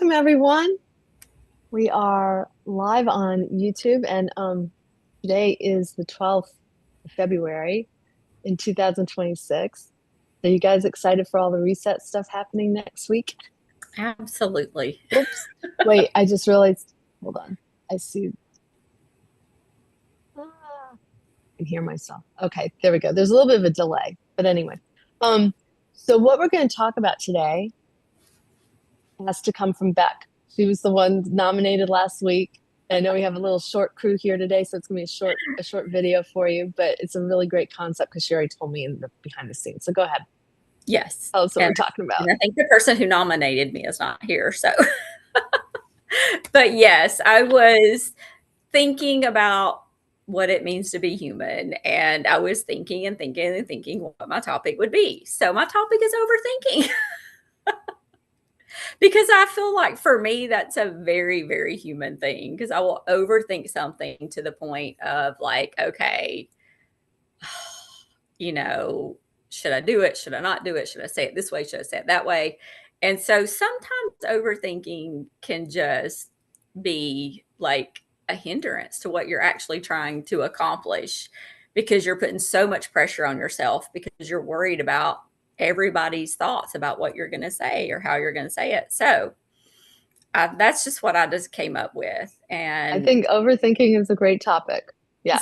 Welcome, everyone. We are live on YouTube, and today is the 12th of February in 2026. Are you guys excited for all the reset stuff happening next week? Absolutely. Oops. Wait, I just realized. Hold on. I see. Ah, I can hear myself. Okay, there we go. There's a little bit of a delay, but anyway. Um, so what we're going to talk about today has to come from Beck. She was the one nominated last week. I know we have a little short crew here today, so it's gonna be a short video for you, but it's a really great concept because she already told me in the behind the scenes. So go ahead. Yes. Tell us what And, we're talking about. and I think the person who nominated me is not here. So, but yes, I was thinking about what it means to be human. And I was thinking and thinking and thinking what my topic would be. So, my topic is overthinking because I feel like for me, that's a very, very human thing because I will overthink something to the point of like, okay, you know, should I do it? Should I not do it? Should I say it this way? Should I say it that way? And so sometimes overthinking can just be like a hindrance to what you're actually trying to accomplish because you're putting so much pressure on yourself because you're worried about everybody's thoughts about what you're going to say or how you're going to say it. So that's just what I just came up with. I And think overthinking is a great topic.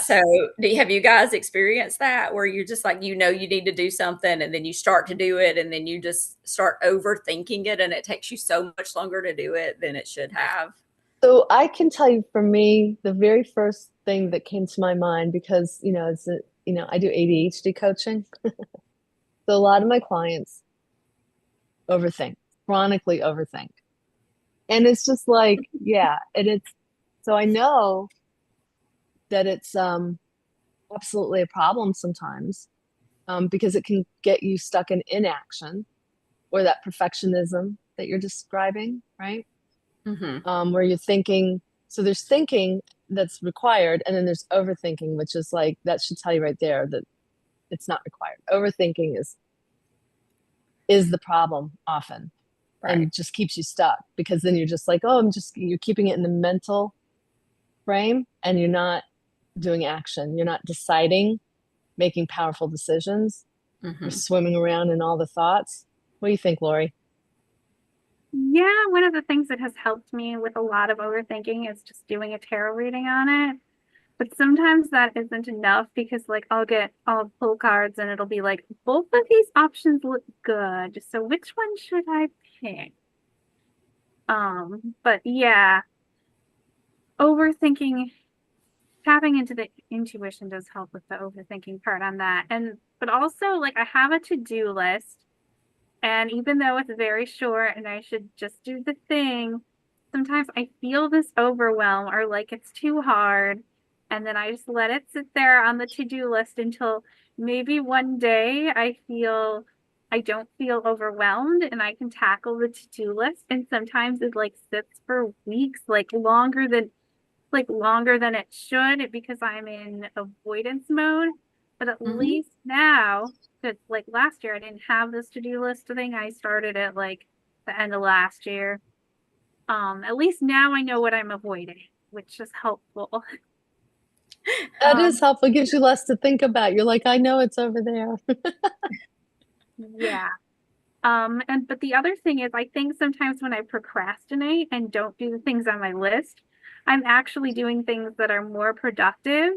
so, Yes. have you guys experienced that where you're just like, you need to do something and then you start to do it and then you just start overthinking it and it takes you so much longer to do it than it should have? So I can tell you for me, the very first thing that came to my mind, because I do ADHD coaching. So a lot of my clients overthink, chronically overthink. And it's just like, yeah, and it's so I know that it's absolutely a problem sometimes, because it can get you stuck in inaction or that perfectionism that you're describing, right? Hmm. Where you're thinking, so there's thinking that's required, and then there's overthinking, which is like, that should tell you right there that it's not required. Overthinking is the problem often Right. and just keeps you stuck because then you're just like, oh, you're keeping it in the mental frame and you're not doing action. You're not deciding, making powerful decisions. You're Hmm. swimming around in all the thoughts. What do you think, Lori? Yeah, one of the things that has helped me with a lot of overthinking is just doing a tarot reading on it. But sometimes that isn't enough because like I'll pull cards and it'll be like both of these options look good. So which one should I pick? But yeah, overthinking, tapping into the intuition does help with the overthinking part on that. And but also like I have a to-do list. And even though it's very short and I should just do the thing, sometimes I feel this overwhelm or like it's too hard. And then I just let it sit there on the to-do list until maybe one day I don't feel overwhelmed and I can tackle the to-do list. And sometimes it like sits for weeks, longer than it should because I'm in avoidance mode. But at Hmm. least now, because like last year I didn't have this to-do list thing. I started at like the end of last year. At least now I know what I'm avoiding, which is helpful. That is Um, helpful. It gives you less to think about. You're like, I know it's over there. yeah. And but the other thing is I think sometimes when I procrastinate and don't do the things on my list, I'm actually doing things that are more productive.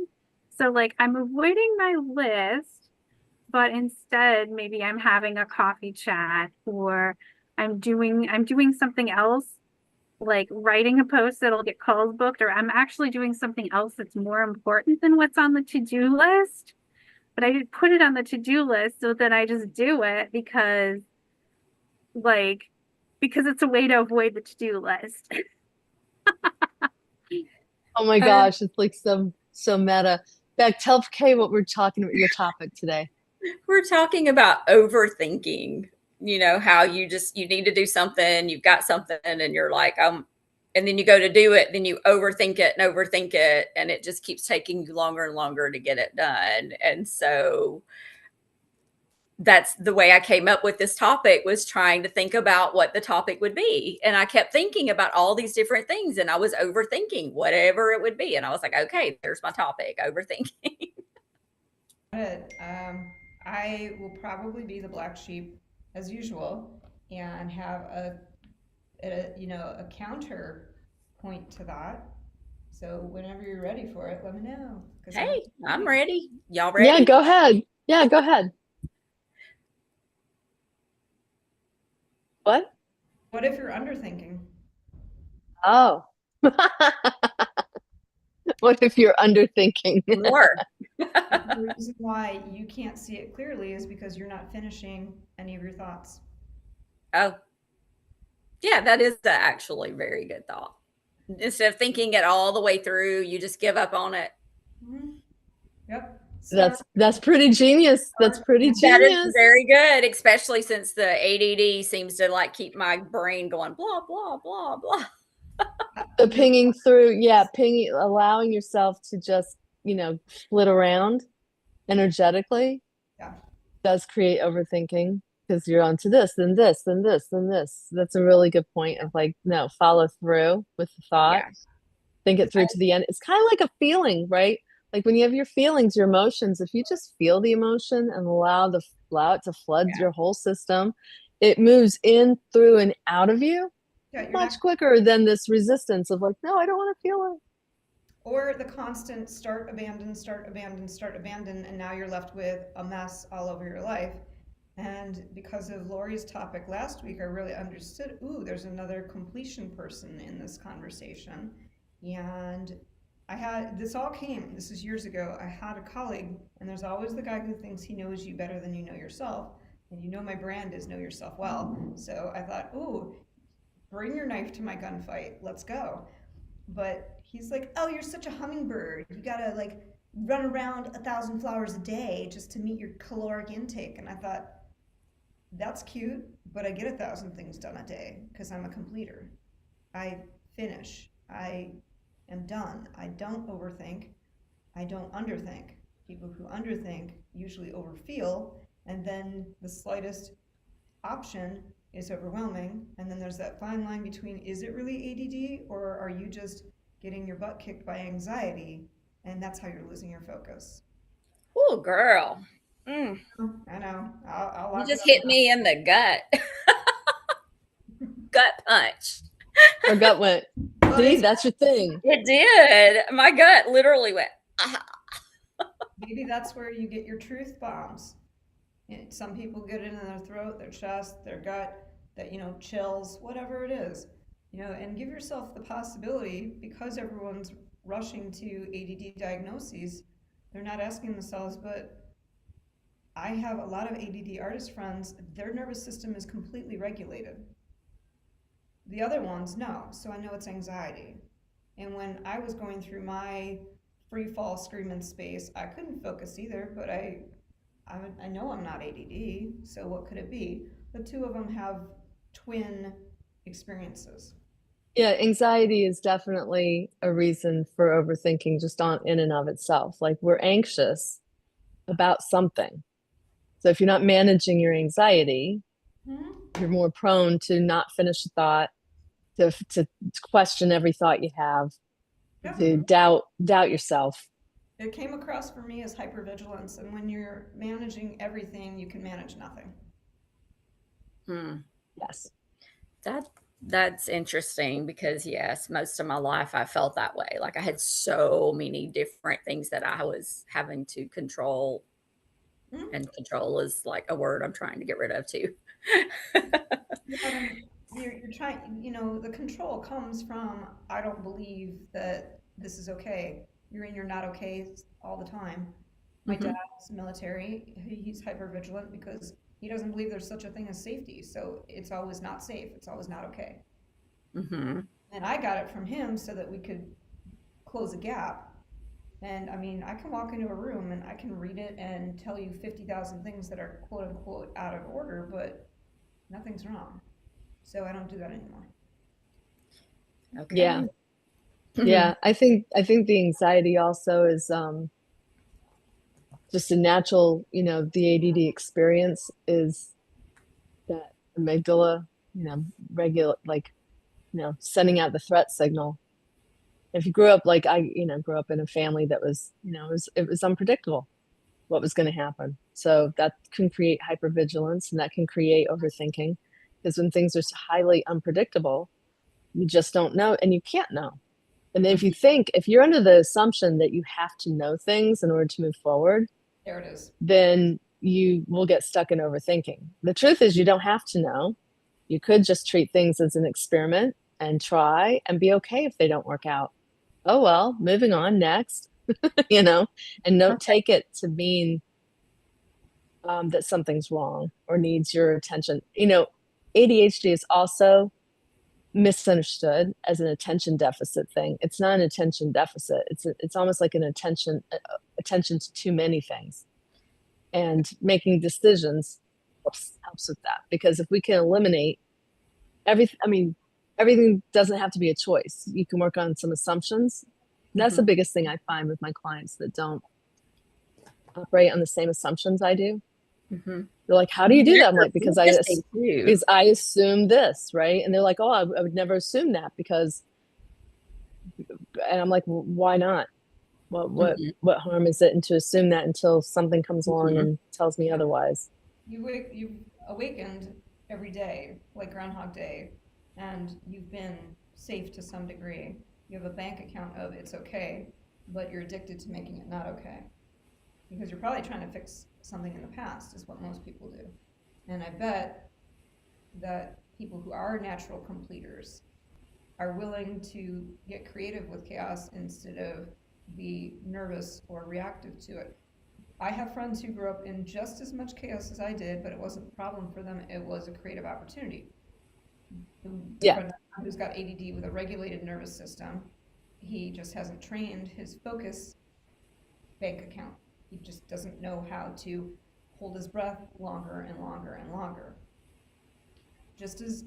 So like I'm avoiding my list, but instead maybe I'm having a coffee chat or I'm doing something else like writing a post that'll get calls booked, or I'm actually doing something else that's more important than what's on the to-do list. But I did put it on the to-do list so that I just do it like because it's a way to avoid the to-do list. Oh my Uh, gosh, it's like so meta. Beck, tell Kay what we're talking about, your topic today. we're talking about overthinking, how you need to do something, you've got something, and you're like, and then you go to do it, then you overthink it, and it just keeps taking you longer and longer to get it done. And so that's the way I came up with this topic, was trying to think about what the topic would be. And I kept thinking about all these different things, and I was overthinking whatever it would be. And I was like, okay, there's my topic, overthinking. Good. I will probably be the black sheep as usual and have a counter point to that. So whenever you're ready for it, let me know. Hey, I'm ready. Y'all Yeah, ready? go ahead. Yeah, go ahead. What? What if you're underthinking? Oh. What if you're underthinking? More. The reason why you can't see it clearly is because you're not finishing any of your thoughts. Oh, yeah, that is actually very good thought. Instead of thinking it all the way through, you just give up on it. Mm-hmm. Yep. That's pretty genius. That's pretty That is genius. very good, especially since the ADD seems to like keep my brain going blah blah blah blah. The pinging through, yeah, pinging, allowing yourself to just, flit around energetically Yeah. does create overthinking, because you're onto this, then this, then this, then this. That's a really good point of like, no, follow through with the thought. Yeah. Think it through to the end. It's kind of like a feeling, right? Like when you have your feelings, your emotions, if you just feel the emotion and allow it to flood your whole system, it moves in, through, and out of you much quicker than this resistance of like, no, I don't want to feel it. Or the constant start, abandon, start, abandon, start, abandon, and now you're left with a mess all over your life. And because of Lori's topic last week, I really understood, there's another completion person in this conversation. And this is years ago, I had a colleague, and there's always the guy who thinks he knows you better than you know yourself. And my brand is know yourself well. So I thought, bring your knife to my gunfight, let's go. But he's like, oh, you're such a hummingbird. You gotta like run around 1,000 flowers a day just to meet your caloric intake. And I thought, that's cute, but I get 1,000 things done a day because I'm a completer. I finish. I am done. I don't overthink. I don't underthink. People who underthink usually overfeel, and then the slightest option is overwhelming. And then there's that fine line between, is it really ADD, or are you just getting your butt kicked by anxiety, and that's how you're losing your focus? Oh, girl. I know. I'll you just hit me in the gut. Gut punch. Her gut went, see, that's your thing. It did. My gut literally went, ah. Maybe that's where you get your truth bombs. Some people get it in their throat, their chest, their gut, that, chills, whatever it is. And give yourself the possibility, because everyone's rushing to ADD diagnoses, they're not asking themselves, but I have a lot of ADD artist friends, their nervous system is completely regulated. The other ones, no. So I know it's anxiety. And when I was going through my free fall screaming space, I couldn't focus either, but I know I'm not ADD, so what could it be? The two of them have twin experiences. Yeah, anxiety is definitely a reason for overthinking, just in and of itself. Like, we're anxious about something. So if you're not managing your anxiety, you're more prone to not finish a thought, to question every thought you have, to doubt yourself. It came across for me as hypervigilance, and when you're managing everything, you can manage nothing. Yes. That's interesting, because yes, most of my life I felt that way. Like I had so many different things that I was having to control. And control is like a word I'm trying to get rid of too. You're trying, the control comes from, I don't believe that this is okay. You're in your not okay all the time. My dad's military, he's hypervigilant because he doesn't believe there's such a thing as safety. So it's always not safe. It's always not okay. And I got it from him so that we could close a gap. And I mean, I can walk into a room and I can read it and tell you 50,000 things that are quote unquote out of order, but nothing's wrong. So I don't do that anymore. Okay. Yeah. Yeah. I think the anxiety also is, just a natural, the ADD experience is that amygdala, sending out the threat signal. If you grew up like I, grew up in a family that was, it was unpredictable what was going to happen. So that can create hypervigilance, and that can create overthinking, because when things are highly unpredictable, you just don't know, and you can't know. And then if you're under the assumption that you have to know things in order to move forward, there it is. Then you will get stuck in overthinking. The truth is, you don't have to know. You could just treat things as an experiment and try and be okay if they don't work out. Oh, well, moving on, next, and don't take it to mean that something's wrong or needs your attention. ADHD is also misunderstood as an attention deficit thing. It's not an attention deficit. It's almost like an attention to too many things. And making decisions helps with that, because if we can eliminate everything doesn't have to be a choice. You can work on some assumptions. And that's the biggest thing I find with my clients that don't operate on the same assumptions I do. They're like, how do you do that? I'm like, because I assume this, right? And they're like, oh, I would never assume that because, and I'm like, well, why not? What harm is it and to assume that until something comes along and tells me otherwise? You've awakened every day, like Groundhog Day, and you've been safe to some degree. You have a bank account of it's okay, but you're addicted to making it not okay. Because you're probably trying to fix something in the past, is what most people do. And I bet that people who are natural completers are willing to get creative with chaos instead of be nervous or reactive to it. I have friends who grew up in just as much chaos as I did, but it wasn't a problem for them. It was a creative opportunity. Who's got ADD with a regulated nervous system, he just hasn't trained his focus bank account. He just doesn't know how to hold his breath longer and longer and longer. Just as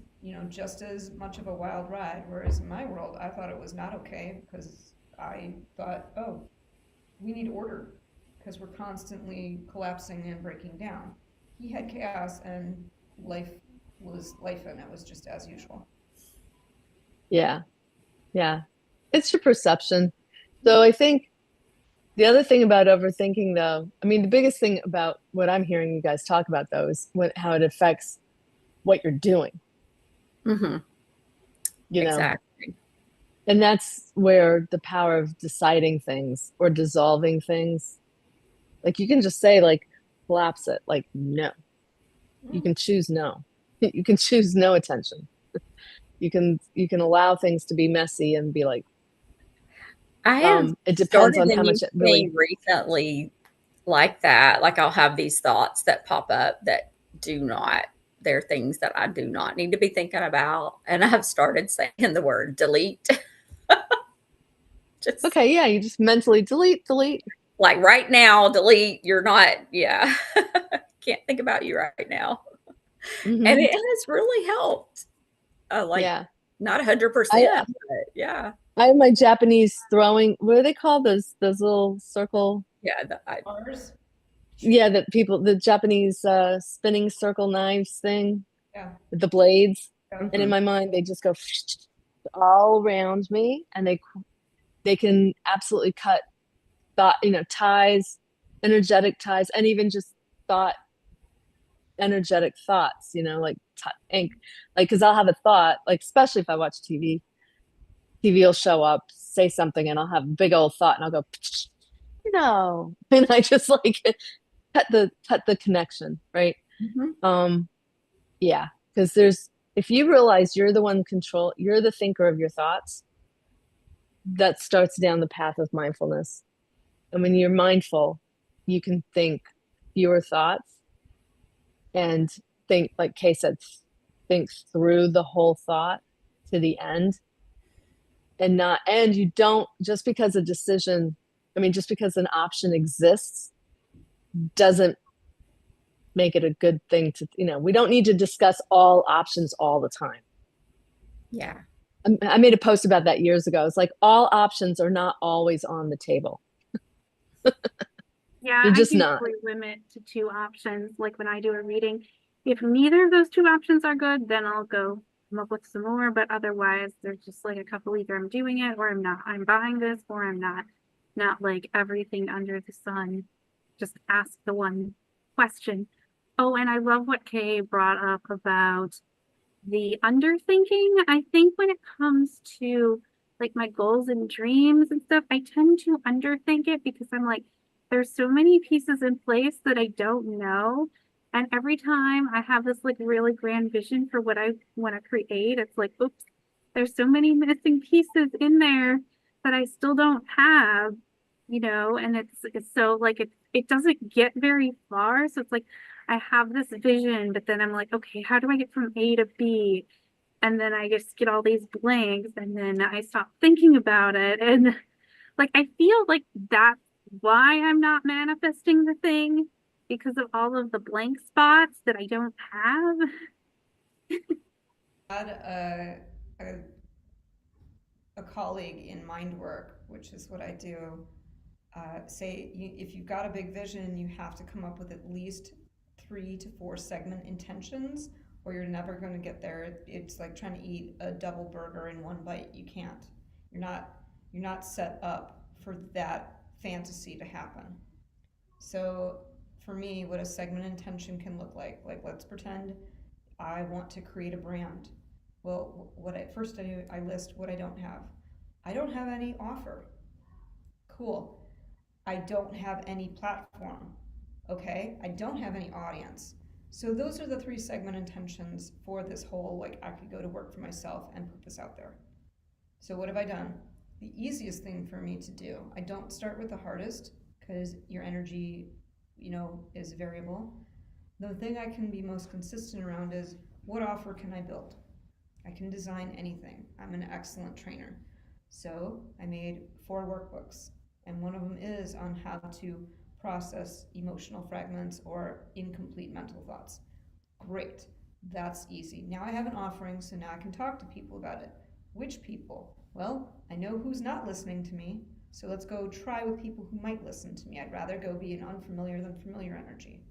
much of a wild ride. Whereas in my world, I thought it was not okay because I thought, oh, we need order because we're constantly collapsing and breaking down. He had chaos and life was life, and it was just as usual. Yeah. It's your perception. So I think the other thing about overthinking, though, the biggest thing about what I'm hearing you guys talk about, though, is how it affects what you're doing. Exactly. And that's where the power of deciding things or dissolving things, like you can just say, like, collapse it, like, no. You can choose no. You can choose no attention. You can allow things to be messy and be like, I have it depends on how much it really recently like that. Like I'll have these thoughts that pop up that they're things that I do not need to be thinking about. And I have started saying the word delete. Okay, yeah, you just mentally delete. Like right now, delete, you're not, can't think about you right now. And it has really helped. Not 100%, but yeah. I have my Japanese throwing, what are they called? Those little circle. Yeah. Bars? Yeah, the Japanese spinning circle knives thing. Yeah. With the blades. Yeah. And in my mind, they just go all around me, and they can absolutely cut thought, ties, energetic ties, and even just energetic thoughts, because I'll have a thought, like, especially if I watch TV will show up, say something, and I'll have a big old thought, and I'll go, and I just like cut the connection, right? Yeah, because if you realize you're the one you're the thinker of your thoughts, that starts down the path of mindfulness. And when you're mindful, you can think fewer thoughts and think, like Kay said, think through the whole thought to the end. And you don't, just because a decision, just because an option exists doesn't make it a good thing to, we don't need to discuss all options all the time. Yeah. I made a post about that years ago. It's like all options are not always on the table. Yeah, You're I just not. usually limit to 2 options. Like when I do a reading, if neither of those 2 options are good, then I'll go come up with some more. But otherwise, there's just like a couple, either I'm doing it or I'm not. I'm buying this or I'm not. Not like everything under the sun. Just ask the one question. Oh, and I love what Kay brought up about the underthinking. I think when it comes to like my goals and dreams and stuff, I tend to underthink it because I'm like, there's so many pieces in place that I don't know. And every time I have this like really grand vision for what I want to create, it's like, oops, there's so many missing pieces in there that I still don't have, and it's so like it doesn't get very far. So it's like I have this vision, but then I'm like, okay, how do I get from A to B? And then I just get all these blanks, and then I stop thinking about it. And like, I feel like that's why I'm not manifesting the thing, because of all of the blank spots that I don't have. I had a colleague in mind work, which is what I do, say if you've got a big vision, you have to come up with at least 3 to 4 segment intentions, or you're never going to get there. It's like trying to eat a double burger in one bite. You can't. You're not set up for that fantasy to happen. So for me, what a segment intention can look like let's pretend I want to create a brand. Well, what I first I do, I list what I don't have. I don't have any offer. Cool. I don't have any platform. Okay. I don't have any audience. So those are the 3 segment intentions for this whole, like, I could go to work for myself and put this out there. So what have I done? The easiest thing for me to do, I don't start with the hardest because your energy, is variable. The thing I can be most consistent around is, what offer can I build? I can design anything. I'm an excellent trainer. So I made 4 workbooks, and one of them is on how to process emotional fragments or incomplete mental thoughts. Great. That's easy. Now I have an offering, so now I can talk to people about it. Which people? Well, I know who's not listening to me, so let's go try with people who might listen to me. I'd rather go be an unfamiliar than familiar energy.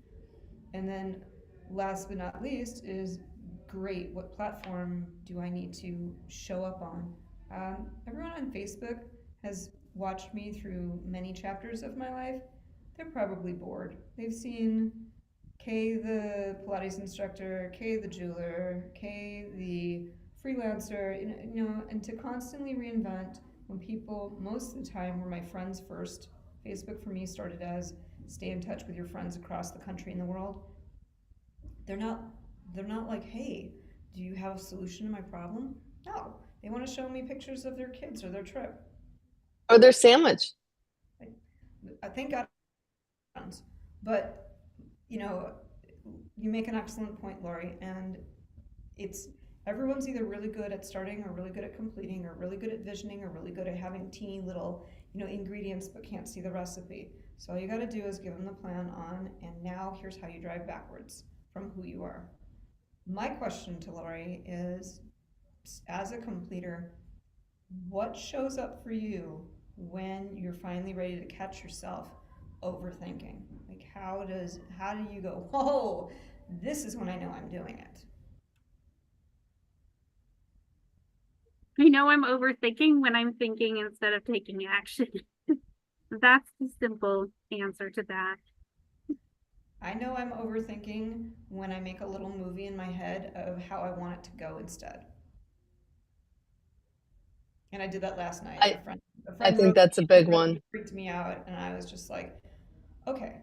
And then last but not least is, great, what platform do I need to show up on? Everyone on Facebook has watched me through many chapters of my life. They're probably bored. They've seen Kay the Pilates instructor, Kay the jeweler, Kay the freelancer, and to constantly reinvent when people, most of the time, were my friends first. Facebook for me started as stay in touch with your friends across the country and the world. They're not like, hey, do you have a solution to my problem? No. They want to show me pictures of their kids or their trip. Or their sandwich. I think God, but you make an excellent point, Lori, and it's everyone's either really good at starting or really good at completing or really good at visioning or really good at having teeny little ingredients but can't see the recipe. So all you got to do is give them the plan on, and now here's how you drive backwards from who you are. My question to Lori is, as a completer, what shows up for you when you're finally ready to catch yourself overthinking? Like, how do you go, whoa, this is when I know I'm doing it? I know I'm overthinking when I'm thinking instead of taking action. That's the simple answer to that. I know I'm overthinking when I make a little movie in my head of how I want it to go instead. And I did that last night. I think wrote, that's a big one. freaked me out, and I was just like, okay.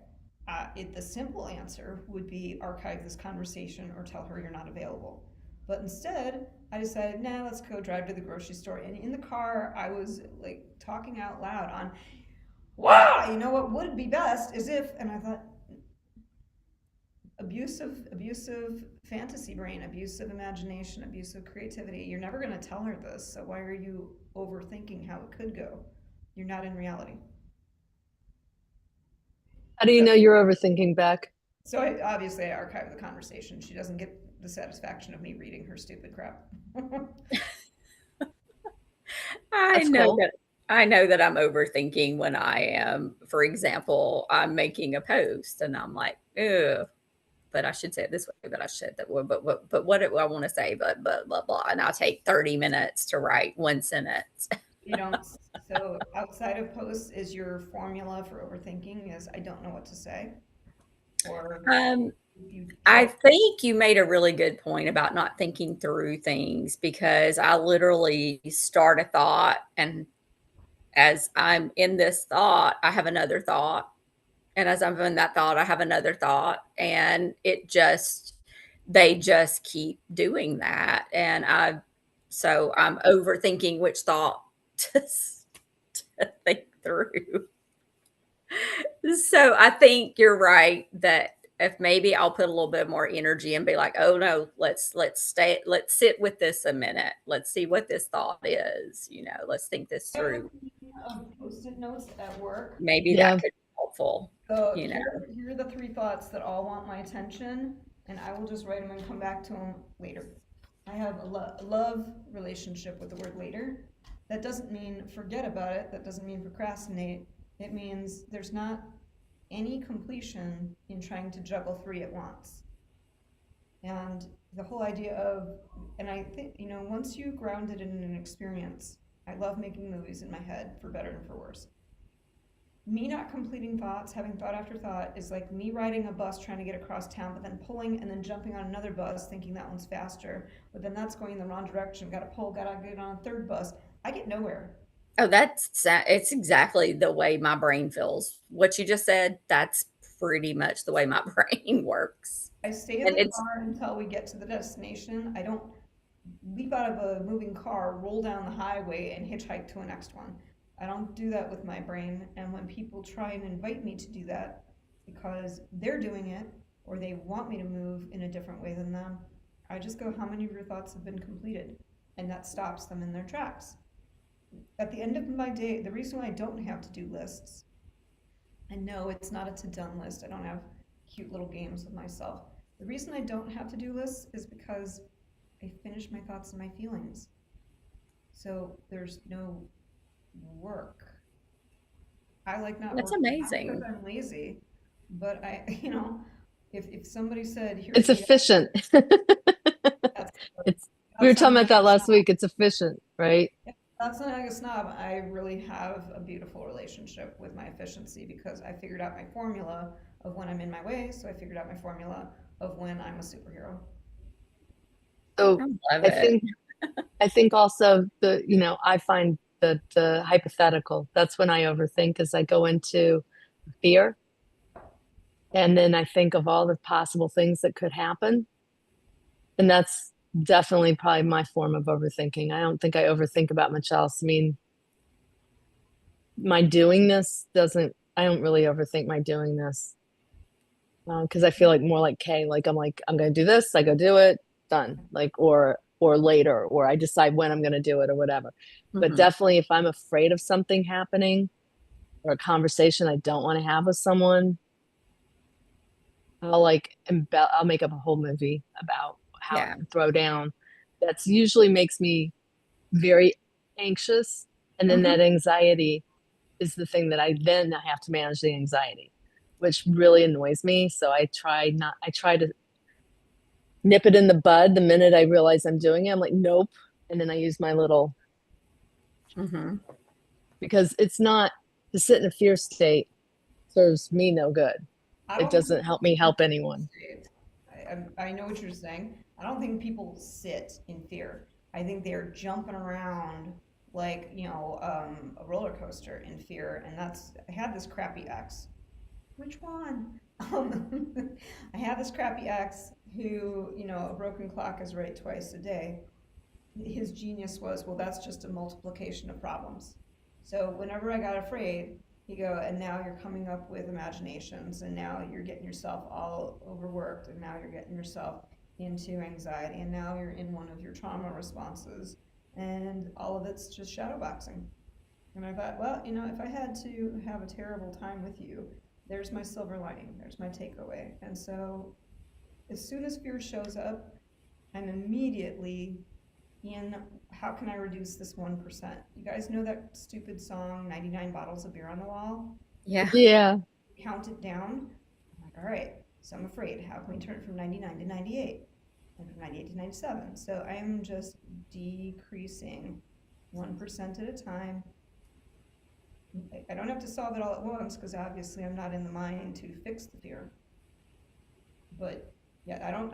The simple answer would be archive this conversation or tell her you're not available. But instead, I decided, let's go drive to the grocery store. And in the car, I was like talking out loud on, wow, what would be best is if, and I thought, abusive fantasy brain, abusive imagination, abusive creativity. You're never going to tell her this, so why are you overthinking how it could go? You're not in reality. How do you know you're overthinking, Beck? So I archive the conversation. She doesn't get the satisfaction of me reading her stupid crap. I know cool. I know that I'm overthinking when I am, for example, I'm making a post and I'm like, ugh, but I should say it this way, but I should that way, but what do I want to say? But blah blah, and I'll take 30 minutes to write one sentence. You don't, so outside of posts, is your formula for overthinking is I don't know what to say? Or Um, you I try, think you made a really good point about not thinking through things because I literally start a thought, and as I'm in this thought, I have another thought. And as I'm in that thought, I have another thought. And they just keep doing that. So I'm overthinking which thought to, to think through. So I think you're right that if maybe I'll put a little bit more energy and be like, oh no, let's sit with this a minute. Let's see what this thought is. Let's think this through. post-it notes at work. Maybe that Yeah. could be helpful. So You know. here are the three thoughts that all want my attention, and I will just write them and come back to them later. I have a love relationship with the word later. That doesn't mean forget about it. That doesn't mean procrastinate. It means there's not any completion in trying to juggle three at once. And the whole idea of, and I think, once you ground it in an experience, I love making movies in my head, for better and for worse. Me not completing thoughts, having thought after thought, is like me riding a bus trying to get across town, but then pulling and then jumping on another bus thinking that one's faster, but then that's going in the wrong direction. Gotta pull, gotta get on a third bus. I get nowhere. Oh, it's exactly the way my brain feels. What you just said, that's pretty much the way my brain works. I stay in And the it's car until we get to the destination. I don't leap out of a moving car, roll down the highway, and hitchhike to a next one. I don't do that with my brain. And when people try and invite me to do that because they're doing it or they want me to move in a different way than them, I just go, how many of your thoughts have been completed? And that stops them in their tracks. At the end of my day, the reason why I don't have to-do lists, and no, it's not a to-done list. I don't have cute little games with myself. The reason I don't have to-do lists is because I finish my thoughts and my feelings. So there's no work. I like not that's working, not because amazing. I'm lazy, but if somebody said, It's here's the, efficient. that's, It's we were that's talking something about that like a last snob. week. It's efficient, right? That's not like a snob. I really have a beautiful relationship with my efficiency because I figured out my formula of when I'm in my way. So I figured out my formula of when I'm a superhero. So I love I it. think also I find the hypothetical, that's when I overthink, as I go into fear. And then I think of all the possible things that could happen. And that's definitely probably my form of overthinking. I don't think I overthink about much else. I mean, my doing this doesn't, I don't really overthink my doing this. Because I feel like more like Kay, like, I'm going to do this, I go do it, done. Like, or later, or I decide when I'm going to do it or whatever. But Mhm. definitely if I'm afraid of something happening or a conversation I don't want to have with someone, I'll make up a whole movie about how Yeah. to throw down. That's usually makes me very anxious. And then Mhm. that anxiety is the thing that I have to manage the anxiety, which really annoys me. So I try to nip it in the bud the minute I realize I'm doing it. I'm like, nope. And then I use my little, Mhm. because it's not, to sit in a fear state serves me no good. I It don't think doesn't people help me help anyone. sit. I know what you're saying. I don't think people sit in fear. I think they're jumping around like, a roller coaster in fear. And I had this crappy ex. Which one? I had this crappy ex who, a broken clock is right twice a day. His genius was, well, that's just a multiplication of problems. So whenever I got afraid, he'd go, and now you're coming up with imaginations, and now you're getting yourself all overworked, and now you're getting yourself into anxiety, and now you're in one of your trauma responses, and all of it's just shadowboxing. And I thought, well, if I had to have a terrible time with you, there's my silver lining, there's my takeaway. And so as soon as fear shows up, I'm immediately in how can I reduce this 1%? You guys know that stupid song, 99 Bottles of Beer on the Wall? Yeah. Yeah. Count it down. I'm like, all right, so I'm afraid. How can we turn it from 99 to 98? And from 98 to 97? So I am just decreasing 1% at a time. I don't have to solve it all at once because obviously I'm not in the mind to fix the fear. But yeah, I don't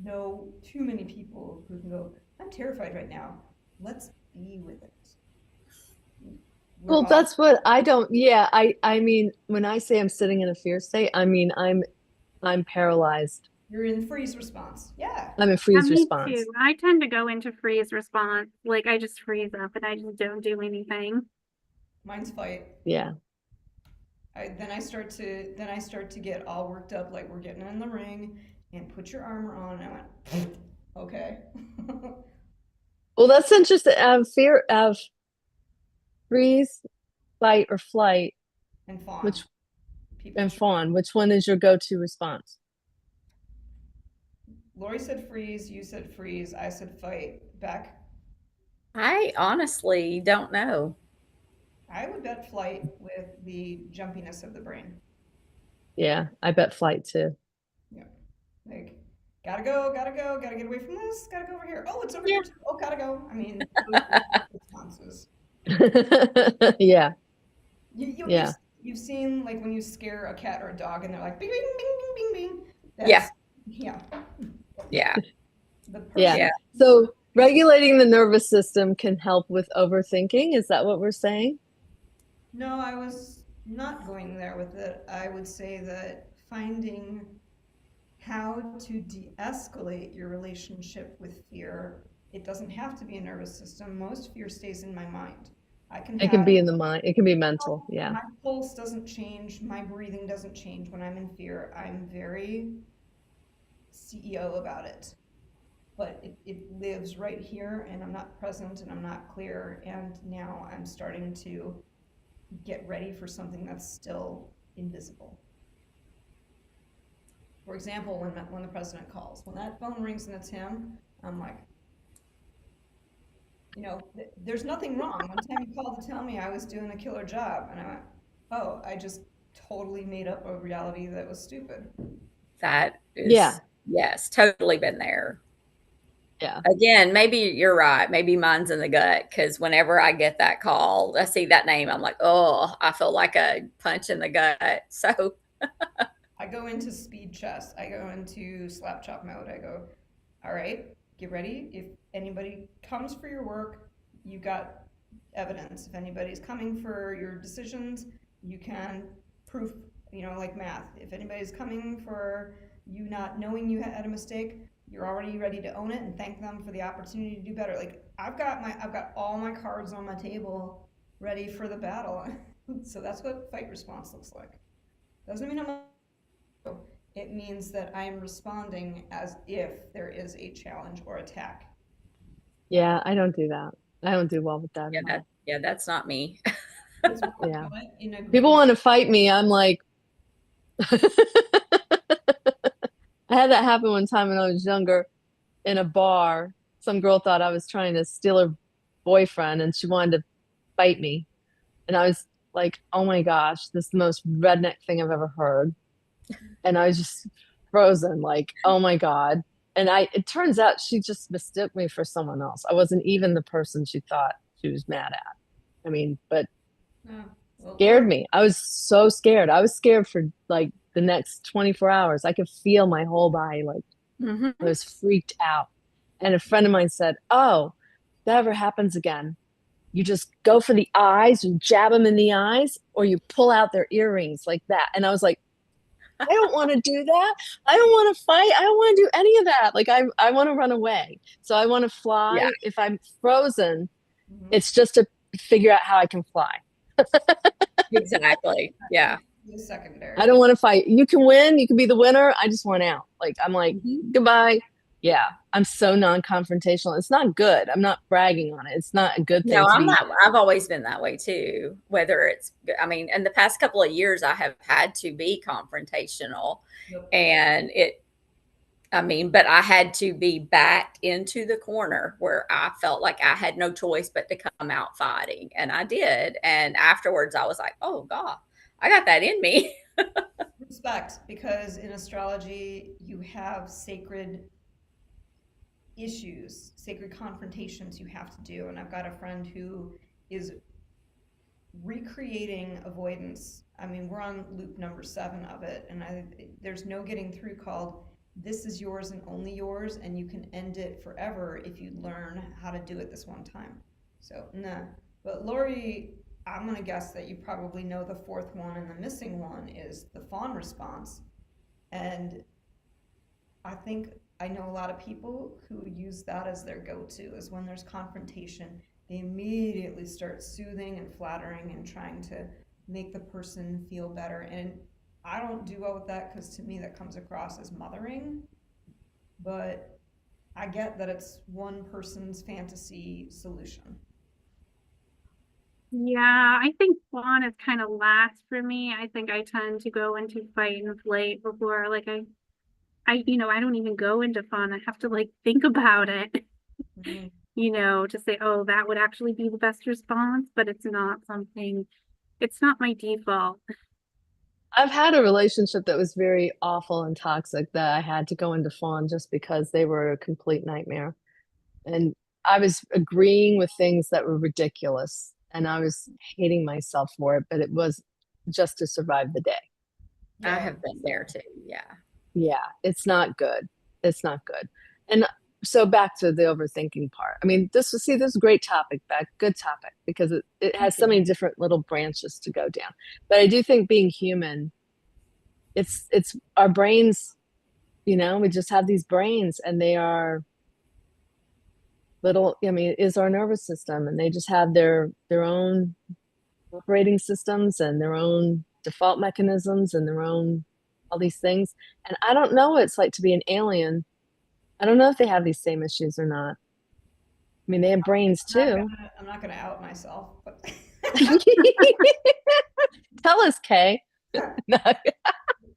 know too many people who can go, I'm terrified right now. Let's be with it. We're Well, all, that's what I don't, yeah, I mean, when I say I'm sitting in a fear state, I mean I'm paralyzed. you're in freeze response. Yeah. I'm in Yeah, freeze me response. too. I tend to go into freeze response. Like I just freeze up and I just don't do anything. Mine's fight. Yeah. Then I start to get all worked up like we're getting in the ring and put your armor on. And I went, okay. Well, that's interesting. Fear of freeze, fight, or flight, And fawn. which People and fawn, which one is your go-to response? Lori said freeze, you said freeze, I said fight. Beck, I honestly don't know. I would bet flight with the jumpiness of the brain. Yeah, I bet flight too. Yeah. Like, gotta go, gotta get away from this, gotta go over here. Oh, it's over here too. Oh, gotta go. I mean, those responses. Yeah. Yeah. You've seen like when you scare a cat or a dog and they're like bing, bing, bing, bing, bing, bing. Yeah. Yeah. Yeah. Yeah. Yeah. So regulating the nervous system can help with overthinking. Is that what we're saying? No, I was not going there with it. I would say that finding how to de-escalate your relationship with fear, it doesn't have to be a nervous system. Most fear stays in my mind. It can be in the mind. It can be mental. Yeah. My pulse doesn't change. My breathing doesn't change when I'm in fear. I'm very CEO about it. But it lives right here and I'm not present and I'm not clear. And now I'm starting to get ready for something that's still invisible. For example, when the president calls, when that phone rings and it's him, I'm like, you know, there's nothing wrong. One time he called to tell me I was doing a killer job, and I went, oh, I just totally made up a reality that was stupid. That is, yes, totally been there. Yeah. Again, maybe you're right. Maybe mine's in the gut because whenever I get that call, I see that name, I'm like, oh, I feel like a punch in the gut. So I go into speed chess. I go into slap chop mode. I go, all right, get ready. If anybody comes for your work, you got evidence. If anybody's coming for your decisions, you can proof, you know, like math. If anybody's coming for you not knowing you had a mistake, you're already ready to own it and thank them for the opportunity to do better. Like I've got all my cards on my table ready for the battle. So that's what fight response looks like. Doesn't mean it means that I am responding as if there is a challenge or attack. Yeah, I don't do that. I don't do well with that. That's not me. Yeah. People want to fight me. I'm like, I had that happen one time when I was younger in a bar. Some girl thought I was trying to steal her boyfriend and she wanted to fight me. And I was like, oh my gosh, this is the most redneck thing I've ever heard. And I was just frozen, like, oh my God. And it turns out she just mistook me for someone else. I wasn't even the person she thought she was mad at. I mean, but scared me. I was so scared. I was scared for like the next 24 hours. I could feel my whole body, like I was freaked out. And a friend of mine said, oh, if that ever happens again, you just go for the eyes and jab them in the eyes, or you pull out their earrings like that. And I was like, I don't want to do that. I don't want to fight. I don't want to do any of that. Like I want to run away. So I want to fly. Yeah. If I'm frozen, it's just to figure out how I can fly. Exactly. Yeah. Secondary. I don't want to fight. You can win. You can be the winner. I just want out. Like I'm like, goodbye. Yeah. I'm so non-confrontational. It's not good. I'm not bragging on it. It's not a good thing. No, I'm not. I've always been that way too. Whether it's, I mean, in the past couple of years, I have had to be confrontational, and I mean, but I had to be backed into the corner where I felt like I had no choice but to come out fighting. And I did. And afterwards, I was like, oh, God, I got that in me. Respect, because in astrology, you have sacred issues, sacred confrontations you have to do. And I've got a friend who is recreating avoidance. I mean, we're on loop number 7 of it, and there's no getting through called this is yours and only yours, and you can end it forever if you learn how to do it this one time. So, nah. But Lori, I'm going to guess that you probably know the 4th one, and the missing one is the fawn response. And I think I know a lot of people who use that as their go-to, is when there's confrontation, they immediately start soothing and flattering and trying to make the person feel better. And I don't do well with that, because to me that comes across as mothering. But I get that it's one person's fantasy solution. Yeah, I think fawn is kind of last for me. I think I tend to go into fight and flight before, like I don't even go into fawn. I have to like think about it, Mm-hmm. to say, oh, that would actually be the best response, but it's not my default. I've had a relationship that was very awful and toxic that I had to go into fawn just because they were a complete nightmare. And I was agreeing with things that were ridiculous, and I was hating myself for it, but it was just to survive the day. I have been there too. Yeah. Yeah, it's not good. It's not good. And so back to the overthinking part. I mean, this is a great topic, Beck. Good topic, because it has so many different little branches to go down. But I do think being human, it's our brains, we just have these brains, and they are little, it is our nervous system, and they just have their own operating systems and their own default mechanisms and their own all these things. And I don't know what it's like to be an alien. I don't know if they have these same issues or not. I mean, they have brains too. I'm not gonna out myself, but Tell us, Kay. No.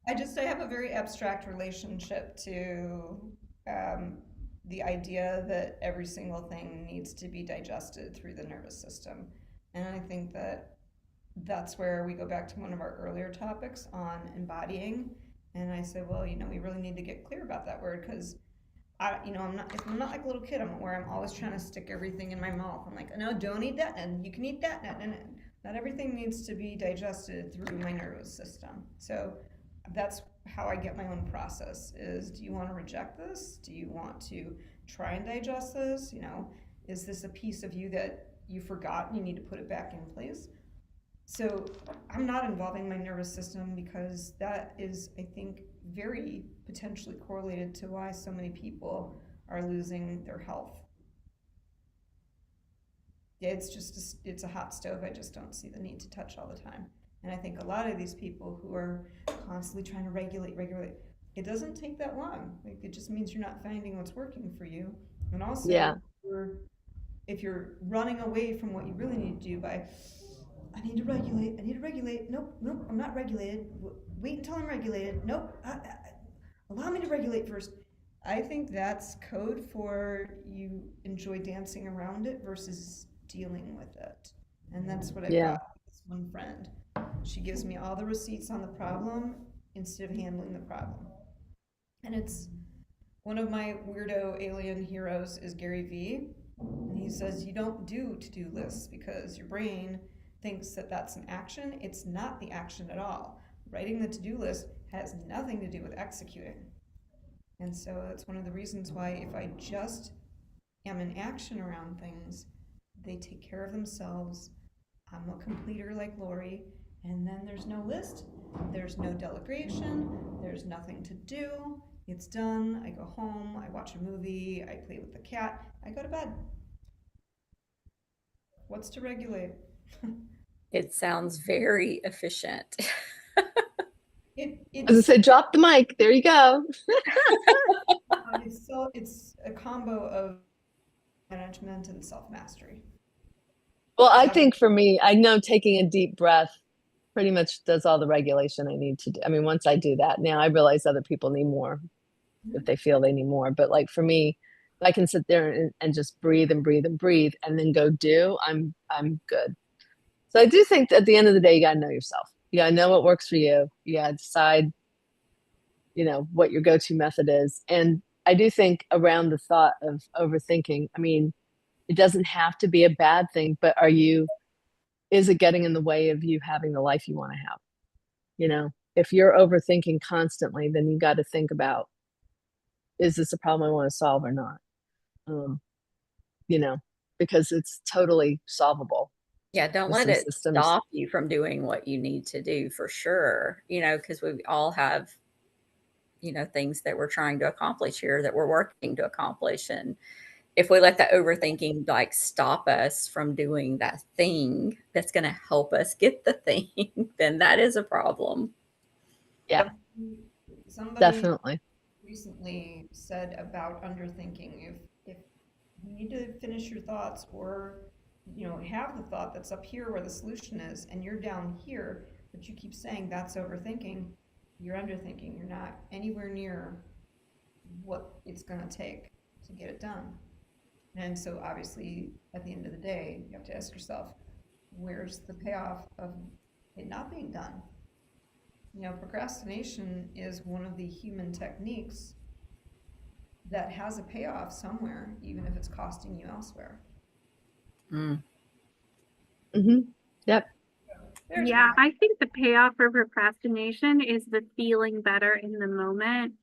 I have a very abstract relationship to the idea that every single thing needs to be digested through the nervous system. And I think that that's where we go back to one of our earlier topics on embodying. And I say, well, we really need to get clear about that word, because I'm not like a little kid where I'm always trying to stick everything in my mouth. I'm like, no, don't eat that, and you can eat that, and not everything needs to be digested through my nervous system. So that's how I get my own process is, do you want to reject this? Do you want to try and digest this? Is this a piece of you that you forgot and you need to put it back in place? So I'm not involving my nervous system, because that is, I think, very potentially correlated to why so many people are losing their health. It's a hot stove I just don't see the need to touch all the time. And I think a lot of these people who are constantly trying to regulate, it doesn't take that long. Like, it just means you're not finding what's working for you. And also, if you're running away from what you really need to do by, I need to regulate. Nope, I'm not regulated. Wait until I'm regulated. Nope, allow me to regulate first. I think that's code for you enjoy dancing around it versus dealing with it. And that's what I got with this one friend. She gives me all the receipts on the problem instead of handling the problem. And it's one of my weirdo alien heroes is Gary Vee. And he says, you don't do to-do lists because your brain thinks that that's an action. It's not the action at all. Writing the to-do list has nothing to do with executing. And so it's one of the reasons why if I just am in action around things, they take care of themselves. I'm a completer like Lori, and then there's no list, there's no delegation, there's nothing to do. It's done. I go home, I watch a movie, I play with the cat, I go to bed. What's to regulate? It sounds very efficient. As I said, drop the mic. There you go. It's a combo of management and self-mastery. Well, I think for me, I know taking a deep breath pretty much does all the regulation I need to do. I mean, once I do that, now I realize other people need more if they feel they need more. But like for me, if I can sit there and just breathe and breathe and breathe and then go do, I'm good. So I do think that at the end of the day, you got to know yourself. You got to know what works for you. You got to decide, what your go-to method is. And I do think around the thought of overthinking, I mean, it doesn't have to be a bad thing, but is it getting in the way of you having the life you want to have? If you're overthinking constantly, then you got to think about, is this a problem I want to solve or not? Because it's totally solvable. Yeah, don't with let some it systems. stop you from doing what you need to do for sure, because we all have, things that we're trying to accomplish here that we're working to accomplish. And if we let the overthinking like stop us from doing that thing that's going to help us get the thing, then that is a problem. Yeah, Somebody definitely. recently said about underthinking, if you need to finish your thoughts or have the thought that's up here where the solution is and you're down here, but you keep saying that's overthinking, you're underthinking. You're not anywhere near what it's going to take to get it done. And so obviously at the end of the day, you have to ask yourself, where's the payoff of it not being done? Procrastination is one of the human techniques that has a payoff somewhere, even if it's costing you elsewhere. Mm-hmm. Yep. Yeah, I think the payoff for procrastination is the feeling better in the moment.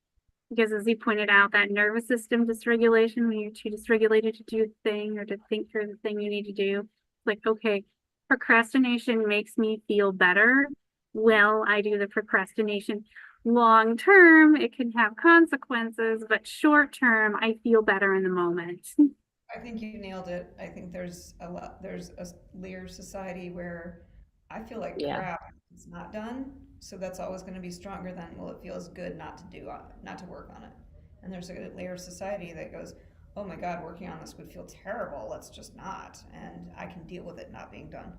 Because as you pointed out, that nervous system dysregulation, when you're too dysregulated to do a thing or to think through the thing you need to do, like, okay, procrastination makes me feel better. Well, I do the procrastination. Long term, it can have consequences, but short term, I feel better in the moment. I think you nailed it. I think there's a layer of society where I feel like crap, it's not done. So that's always going to be stronger than, well, it feels good not to work on it. And there's a layer of society that goes, oh my God, working on this would feel terrible. Let's just not. And I can deal with it not being done.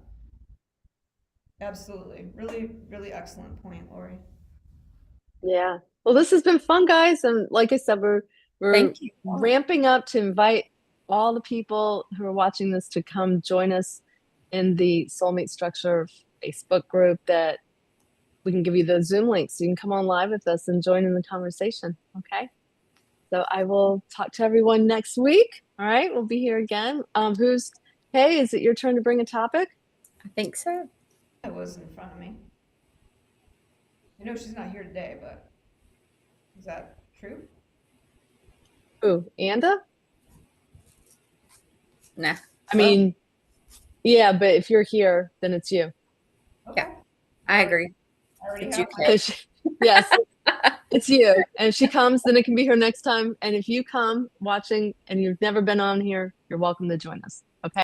Absolutely. Really, really excellent point, Lori. Yeah. Well, this has been fun, guys. And like I said, we're Thank you. ramping up to invite all the people who are watching this to come join us in the Soulmate Structure Facebook group that we can give you the Zoom link so you can come on live with us and join in the conversation. Okay. So I will talk to everyone next week. All right. We'll be here again. Hey, is it your turn to bring a topic? I think so. It was in front of me. I know she's not here today, but is that true? Who, Anda? Nah. I mean, yeah, but if you're here, then it's you. Okay. Yeah, I agree. I already It's have you, my- Yes, it's you. And if she comes, then it can be her next time. And if you come watching and you've never been on here, you're welcome to join us.